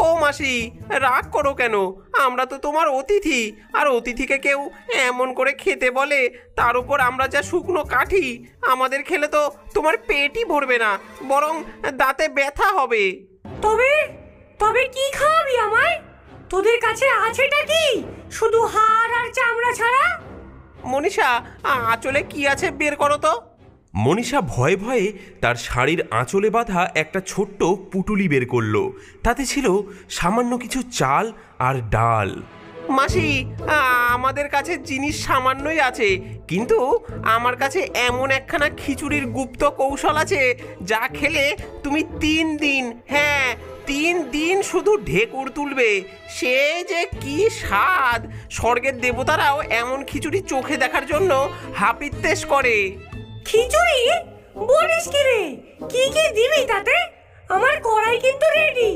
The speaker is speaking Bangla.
ও মাসি, রাগ করো কেন? আমরা তো তোমার অতিথি, আর অতিথিকে কেউ এমন করে খেতে বলে, তার উপর আমরা যা শুকনো কাঠি, আমাদের খেলে তো তোমার পেটই ভরবে না, বরং দাঁতে ব্যথা হবে। তবে তবে কি খাওয়াবি আমায়? তোদের কাছে আছেটা কি? শুধু হাড় আর চামড়া ছাড়া? মনীষা, আঁচলে কি আছে বের করো তো। মনীষা ভয়ে ভয়ে তার শাড়ির আঁচলে বাঁধা একটা ছোট্ট পুটুলি বের করলো। তাতে ছিল সামান্য কিছু চাল আর ডাল। মাসি, আমাদের কাছে জিনিস সামান্যই আছে, কিন্তু আমার কাছে এমন একখানা খিচুড়ির গুপ্ত কৌশল আছে, যা খেলে তুমি 3 দিন, হ্যাঁ 3 দিন শুধু ঢেকুর তুলবে। সে যে কি স্বাদ! স্বর্গের দেবতারাও এমন খিচুড়ি চোখে দেখার জন্য হাপিত্যেশ করে। খিচুড়ি? বলিস কি রে? কি কি দিবি তাতে? আমার কড়াই কিন্তু রেডি।